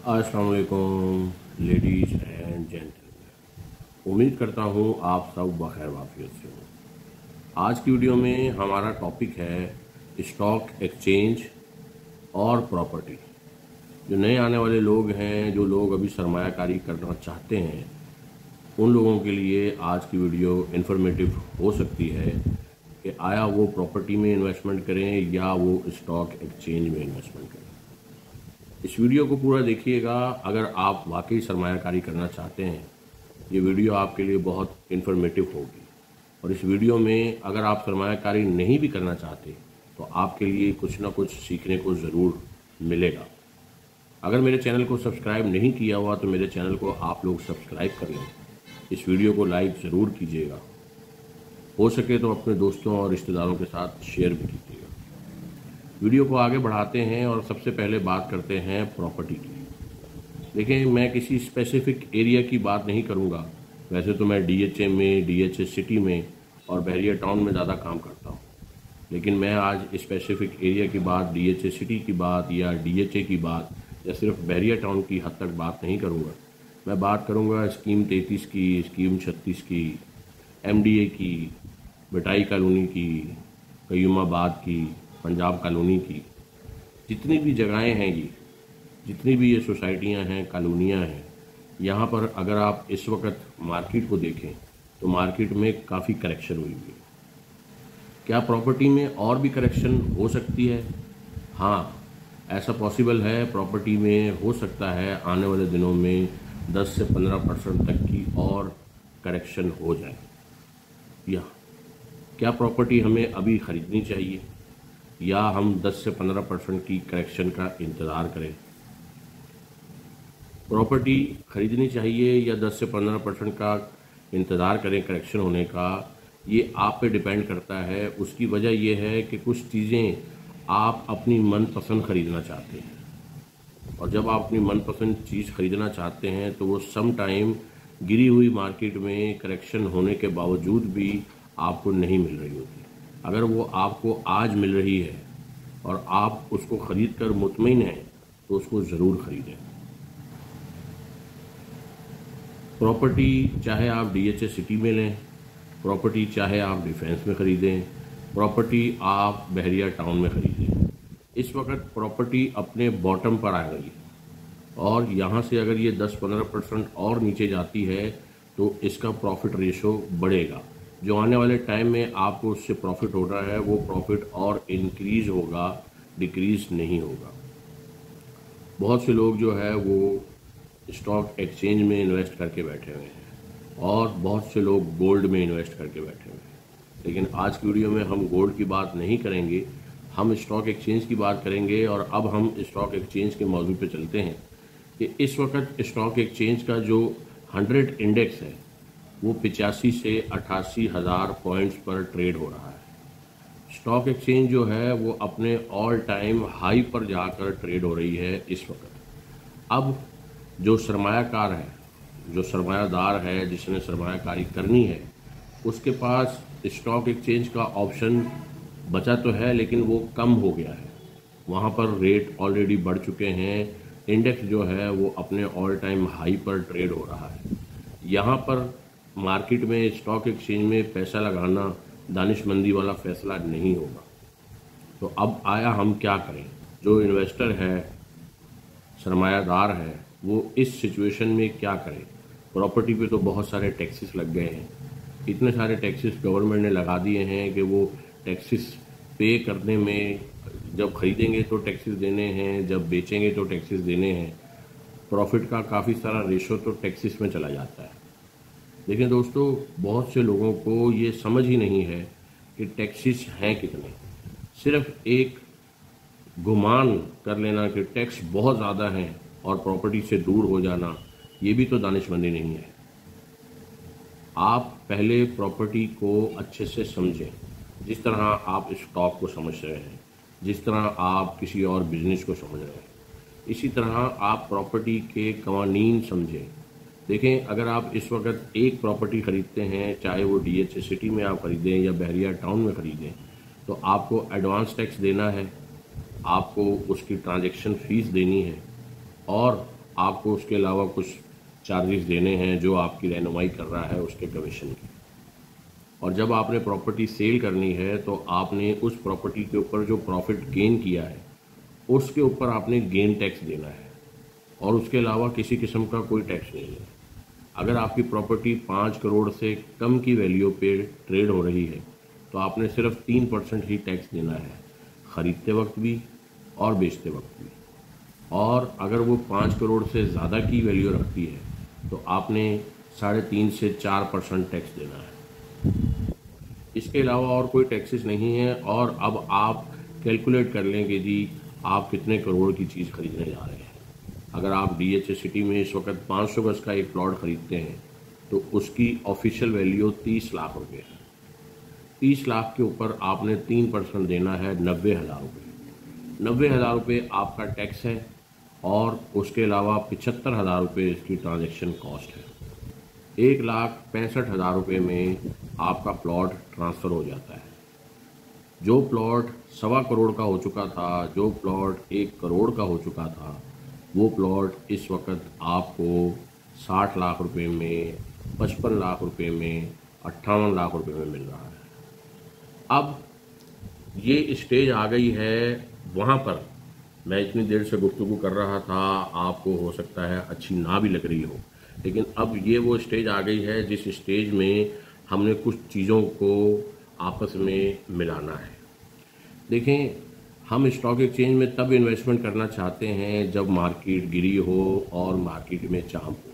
अस्सलाम वालेकुम ladies and gentleman. उम्मीद करता हूँ आप सब बखैर वाफियत से हो। आज की वीडियो में हमारा टॉपिक है स्टॉक एक्सचेंज और प्रॉपर्टी। जो नए आने वाले लोग हैं, जो लोग अभी सरमायाकारी करना चाहते हैं, उन लोगों के लिए आज की वीडियो इन्फॉर्मेटिव हो सकती है कि आया वो प्रॉपर्टी में इन्वेस्टमेंट करें या वो स्टॉक एक्सचेंज में इन्वेस्टमेंट करें। इस वीडियो को पूरा देखिएगा। अगर आप वाकई सरमायाकारी करना चाहते हैं, ये वीडियो आपके लिए बहुत इन्फॉर्मेटिव होगी। और इस वीडियो में अगर आप सरमायाकारी नहीं भी करना चाहते तो आपके लिए कुछ ना कुछ सीखने को ज़रूर मिलेगा। अगर मेरे चैनल को सब्सक्राइब नहीं किया हुआ तो मेरे चैनल को आप लोग सब्सक्राइब कर लें। इस वीडियो को लाइक ज़रूर कीजिएगा। हो सके तो अपने दोस्तों और रिश्तेदारों के साथ शेयर भी कीजिएगा। वीडियो को आगे बढ़ाते हैं और सबसे पहले बात करते हैं प्रॉपर्टी की। देखिए, मैं किसी स्पेसिफिक एरिया की बात नहीं करूंगा। वैसे तो मैं डीएचए में, डीएचए सिटी में और बहरिया टाउन में ज़्यादा काम करता हूं, लेकिन मैं आज स्पेसिफिक एरिया की बात, डीएचए सिटी की बात या डीएचए की बात या सिर्फ बहरिया टाउन की हद तक बात नहीं करूंगा। मैं बात करूंगा स्कीम 33 की, स्कीम 36 की, एमडीए की, बटाई कॉलोनी की, कयूमाबाद की, पंजाब कॉलोनी की। जितनी भी जगहें हैं, ये जितनी भी ये सोसाइटियां हैं, कॉलोनियां हैं, यहाँ पर अगर आप इस वक्त मार्केट को देखें तो मार्केट में काफ़ी करेक्शन हुई है। क्या प्रॉपर्टी में और भी करेक्शन हो सकती है? हाँ, ऐसा पॉसिबल है। प्रॉपर्टी में हो सकता है आने वाले दिनों में 10 से 15% तक की और करेक्शन हो जाए। या क्या प्रॉपर्टी हमें अभी ख़रीदनी चाहिए या हम 10 से 15% की करेक्शन का इंतज़ार करें? प्रॉपर्टी खरीदनी चाहिए या 10 से 15% का इंतज़ार करें करेक्शन होने का, ये आप पे डिपेंड करता है। उसकी वजह ये है कि कुछ चीज़ें आप अपनी मनपसंद ख़रीदना चाहते हैं, और जब आप अपनी मनपसंद चीज़ ख़रीदना चाहते हैं तो वो सम टाइम गिरी हुई मार्केट में करेक्शन होने के बावजूद भी आपको नहीं मिल रही होती। अगर वो आपको आज मिल रही है और आप उसको ख़रीद कर मुतमईन हैं तो उसको ज़रूर ख़रीदें। प्रॉपर्टी चाहे आप डीएचए सिटी में लें, प्रॉपर्टी चाहे आप डिफेंस में ख़रीदें, प्रॉपर्टी आप बहरिया टाउन में ख़रीदें, इस वक्त प्रॉपर्टी अपने बॉटम पर आ गई है और यहाँ से अगर ये 10-15% और नीचे जाती है तो इसका प्रॉफिट रेशो बढ़ेगा। जो आने वाले टाइम में आपको उससे प्रॉफिट हो रहा है वो प्रॉफिट और इंक्रीज होगा, डिक्रीज नहीं होगा। बहुत से लोग जो है वो स्टॉक एक्सचेंज में इन्वेस्ट करके बैठे हुए हैं और बहुत से लोग गोल्ड में इन्वेस्ट करके बैठे हुए हैं। लेकिन आज की वीडियो में हम गोल्ड की बात नहीं करेंगे, हम स्टॉक एक्सचेंज की बात करेंगे। और अब हम स्टॉक एक्सचेंज के मौजू पे चलते हैं कि इस वक्त स्टॉक एक्सचेंज का जो 100 इंडेक्स है वो 85 से 88 हज़ार पॉइंट्स पर ट्रेड हो रहा है। स्टॉक एक्सचेंज जो है वो अपने ऑल टाइम हाई पर जाकर ट्रेड हो रही है इस वक्त। अब जो सरमायाकार है, जो सरमायादार है, जिसने सरमायाकारी करनी है, उसके पास स्टॉक एक्सचेंज का ऑप्शन बचा तो है लेकिन वो कम हो गया है। वहाँ पर रेट ऑलरेडी बढ़ चुके हैं। इंडेक्स जो है वो अपने ऑल टाइम हाई पर ट्रेड हो रहा है। यहाँ पर मार्केट में, स्टॉक एक्सचेंज में पैसा लगाना दानिशमंदी वाला फैसला नहीं होगा। तो अब आया हम क्या करें। जो इन्वेस्टर है, सरमायादार है, वो इस सिचुएशन में क्या करें। प्रॉपर्टी पे तो बहुत सारे टैक्सेस लग गए हैं। इतने सारे टैक्सेस गवर्नमेंट ने लगा दिए हैं कि वो टैक्सेस पे करने में, जब खरीदेंगे तो टैक्सेस देने हैं, जब बेचेंगे तो टैक्सेस देने हैं। प्रॉफिट का काफ़ी सारा रेशो तो टैक्सेस में चला जाता है। लेकिन दोस्तों, बहुत से लोगों को ये समझ ही नहीं है कि टैक्सेस हैं कितने। सिर्फ एक गुमान कर लेना कि टैक्स बहुत ज़्यादा है और प्रॉपर्टी से दूर हो जाना, ये भी तो दानिशमंदी नहीं है। आप पहले प्रॉपर्टी को अच्छे से समझें, जिस तरह आप स्टॉक को समझ रहे हैं, जिस तरह आप किसी और बिजनेस को समझ रहे हैं, इसी तरह आप प्रॉपर्टी के कवानीन समझें। देखें, अगर आप इस वक्त एक प्रॉपर्टी ख़रीदते हैं, चाहे वो डीएचए सिटी में आप ख़रीदें या बहरिया टाउन में ख़रीदें, तो आपको एडवांस टैक्स देना है, आपको उसकी ट्रांजैक्शन फ़ीस देनी है और आपको उसके अलावा कुछ चार्जेस देने हैं जो आपकी रहनुमाई कर रहा है उसके कमीशन की। और जब आपने प्रॉपर्टी सेल करनी है तो आपने उस प्रॉपर्टी के ऊपर जो प्रॉफिट गेन किया है उसके ऊपर आपने गेन टैक्स देना है, और उसके अलावा किसी किस्म का कोई टैक्स नहीं है। अगर आपकी प्रॉपर्टी 5 करोड़ से कम की वैल्यू पे ट्रेड हो रही है तो आपने सिर्फ 3% ही टैक्स देना है, ख़रीदते वक्त भी और बेचते वक्त भी। और अगर वो 5 करोड़ से ज़्यादा की वैल्यू रखती है तो आपने 3.5 से 4% टैक्स देना है। इसके अलावा और कोई टैक्सेस नहीं है। और अब आप कैलकुलेट कर लेंगे जी आप कितने करोड़ की चीज़ खरीदने जा रहे हैं। अगर आप DHA सिटी में इस वक्त 500 गज का एक प्लॉट खरीदते हैं तो उसकी ऑफिशियल वैल्यू 30 लाख रुपए है। 30 लाख के ऊपर आपने 3% देना है 90,000 रुपये। 90,000 रुपये आपका टैक्स है, और उसके अलावा 75,000 रुपये इसकी ट्रांजैक्शन कॉस्ट है। 1,65,000 रुपये में आपका प्लॉट ट्रांसफ़र हो जाता है। जो प्लॉट 1.25 करोड़ का हो चुका था, जो प्लॉट 1 करोड़ का हो चुका था, वो प्लॉट इस वक्त आपको 60 लाख रुपए में, 55 लाख रुपए में, 58 लाख रुपए में मिल रहा है। अब ये स्टेज आ गई है वहाँ पर, मैं इतनी देर से गुफ्तगू कर रहा था, आपको हो सकता है अच्छी ना भी लग रही हो, लेकिन अब ये वो स्टेज आ गई है जिस स्टेज में हमने कुछ चीज़ों को आपस में मिलाना है। देखें, हम स्टॉक एक्सचेंज में तब इन्वेस्टमेंट करना चाहते हैं जब मार्केट गिरी हो और मार्केट में चाप हो,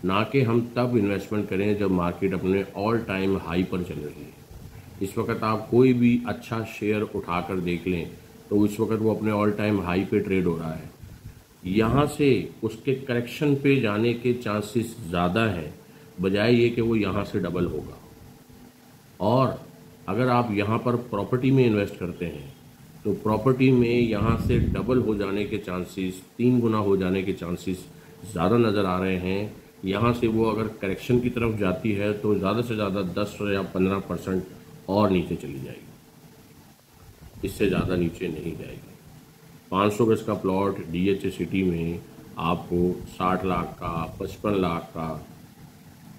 ना कि हम तब इन्वेस्टमेंट करें जब मार्केट अपने ऑल टाइम हाई पर चल रही है। इस वक्त आप कोई भी अच्छा शेयर उठाकर देख लें तो इस वक्त वो अपने ऑल टाइम हाई पे ट्रेड हो रहा है। यहाँ से उसके करेक्शन पे जाने के चांसेस ज़्यादा हैं बजाय ये कि वो यहाँ से डबल होगा। और अगर आप यहाँ पर प्रॉपर्टी में इन्वेस्ट करते हैं तो प्रॉपर्टी में यहाँ से डबल हो जाने के चांसेस, 3 गुना हो जाने के चांसेस ज़्यादा नज़र आ रहे हैं। यहाँ से वो अगर करेक्शन की तरफ जाती है तो ज़्यादा से ज़्यादा 10 या 15% और नीचे चली जाएगी, इससे ज़्यादा नीचे नहीं जाएगी। 500 गज का प्लॉट DHA सिटी में आपको 60 लाख का, 55 लाख का,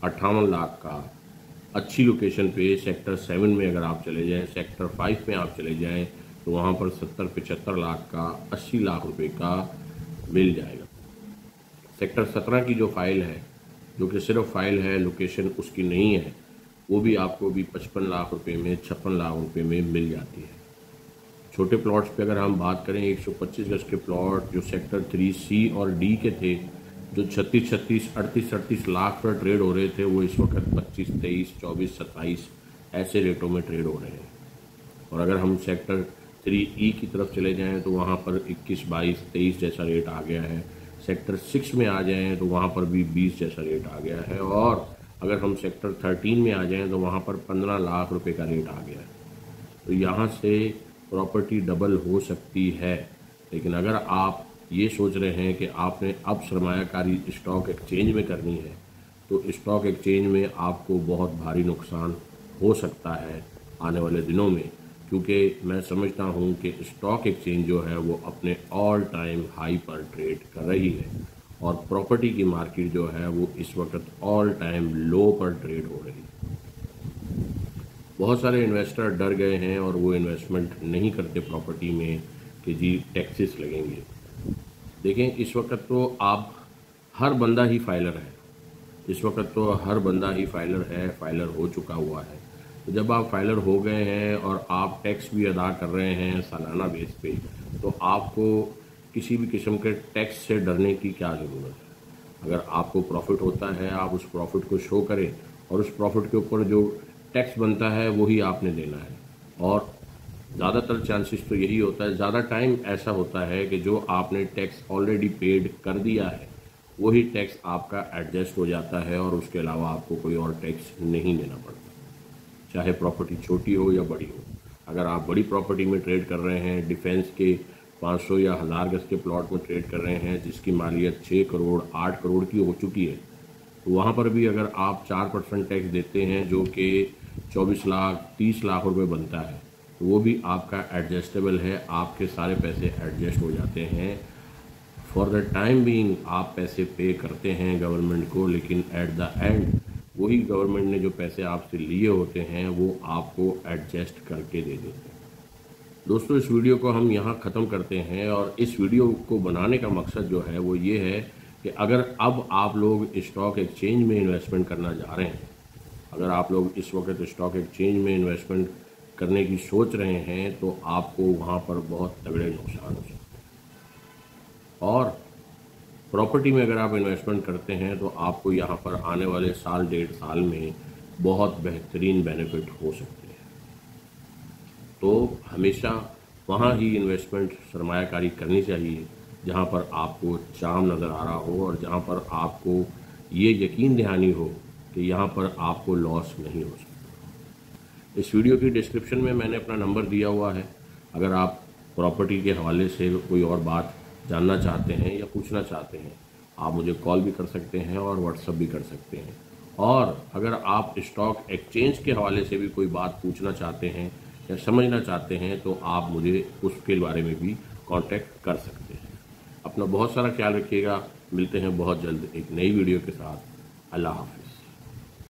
58 लाख का, अच्छी लोकेशन पे सेक्टर 7 में अगर आप चले जाएं, सेक्टर 5 में आप चले जाएं तो वहाँ पर 70-75 लाख का, 80 लाख रुपए का मिल जाएगा। सेक्टर 17 की जो फाइल है, जो कि सिर्फ फाइल है, लोकेशन उसकी नहीं है, वो भी आपको भी 55 लाख रुपए में, 56 लाख रुपए में मिल जाती है। छोटे प्लॉट्स पे अगर हम बात करें, 125 गज के प्लॉट जो सेक्टर 3C और D के थे, जो 36, 38 लाख पर ट्रेड हो रहे थे, वो इस वक्त 25, 23, 24, 27 ऐसे रेटों में ट्रेड हो रहे हैं। और अगर हम सेक्टर 3E की तरफ चले जाएं तो वहाँ पर 21, 22, 23 जैसा रेट आ गया है। सेक्टर 6 में आ जाएं तो वहाँ पर भी 20 जैसा रेट आ गया है। और अगर हम सेक्टर 13 में आ जाएं तो वहाँ पर 15 लाख रुपए का रेट आ गया है। तो यहाँ से प्रॉपर्टी डबल हो सकती है। लेकिन अगर आप ये सोच रहे हैं कि आपने अब सरमायाकारी स्टॉक एक्सचेंज में करनी है तो स्टॉक एक्सचेंज में आपको बहुत भारी नुकसान हो सकता है आने वाले दिनों में, क्योंकि मैं समझता हूँ कि स्टॉक एक्सचेंज जो है वो अपने ऑल टाइम हाई पर ट्रेड कर रही है और प्रॉपर्टी की मार्केट जो है वो इस वक्त ऑल टाइम लो पर ट्रेड हो रही है। बहुत सारे इन्वेस्टर डर गए हैं और वो इन्वेस्टमेंट नहीं करते प्रॉपर्टी में कि जी टैक्सेस लगेंगे। देखें, इस वक्त तो आप हर बंदा ही फाइलर है, इस वक्त तो हर बंदा ही फाइलर है, फाइलर हो चुका हुआ है। तो जब आप फाइलर हो गए हैं और आप टैक्स भी अदा कर रहे हैं सालाना बेस पे, तो आपको किसी भी किस्म के टैक्स से डरने की क्या ज़रूरत है। अगर आपको प्रॉफिट होता है, आप उस प्रॉफिट को शो करें और उस प्रॉफिट के ऊपर जो टैक्स बनता है वही आपने देना है। और ज़्यादातर चांसेस तो यही होता है, ज़्यादा टाइम ऐसा होता है कि जो आपने टैक्स ऑलरेडी पेड कर दिया है वही टैक्स आपका एडजस्ट हो जाता है और उसके अलावा आपको कोई और टैक्स नहीं देना पड़ता, चाहे प्रॉपर्टी छोटी हो या बड़ी हो। अगर आप बड़ी प्रॉपर्टी में ट्रेड कर रहे हैं, डिफेंस के 500 या 1000 गज के प्लॉट में ट्रेड कर रहे हैं जिसकी मालियत 6 करोड़ 8 करोड़ की हो चुकी है, तो वहाँ पर भी अगर आप 4% टैक्स देते हैं जो कि 24 लाख 30 लाख रुपए बनता है, तो वो भी आपका एडजस्टेबल है, आपके सारे पैसे एडजस्ट हो जाते हैं फॉर द टाइम बीइंग आप पैसे पे करते हैं गवर्नमेंट को, लेकिन एट द एंड वही गवर्नमेंट ने जो पैसे आपसे लिए होते हैं वो आपको एडजस्ट करके दे देते हैं। दोस्तों, इस वीडियो को हम यहाँ ख़त्म करते हैं, और इस वीडियो को बनाने का मकसद जो है वो ये है कि अगर अब आप लोग स्टॉक एक्सचेंज में इन्वेस्टमेंट करना जा रहे हैं, अगर आप लोग इस वक्त स्टॉक एक्सचेंज में इन्वेस्टमेंट करने की सोच रहे हैं, तो आपको वहाँ पर बहुत तगड़े नुकसान हो सकते हैं। और प्रॉपर्टी में अगर आप इन्वेस्टमेंट करते हैं तो आपको यहाँ पर आने वाले साल 1.5 साल में बहुत बेहतरीन बेनिफिट हो सकते हैं। तो हमेशा वहाँ ही इन्वेस्टमेंट सरमायाकारी करनी चाहिए जहाँ पर आपको चाम नज़र आ रहा हो, और जहाँ पर आपको ये यकीन दहानी हो कि यहाँ पर आपको लॉस नहीं हो सकता। इस वीडियो की डिस्क्रिप्शन में मैंने अपना नंबर दिया हुआ है। अगर आप प्रॉपर्टी के हवाले से कोई और बात जानना चाहते हैं या पूछना चाहते हैं, आप मुझे कॉल भी कर सकते हैं और व्हाट्सअप भी कर सकते हैं। और अगर आप स्टॉक एक्सचेंज के हवाले से भी कोई बात पूछना चाहते हैं या समझना चाहते हैं, तो आप मुझे उसके बारे में भी कांटेक्ट कर सकते हैं। अपना बहुत सारा ख्याल रखिएगा। मिलते हैं बहुत जल्द एक नई वीडियो के साथ। अल्लाह हाफ़िज़।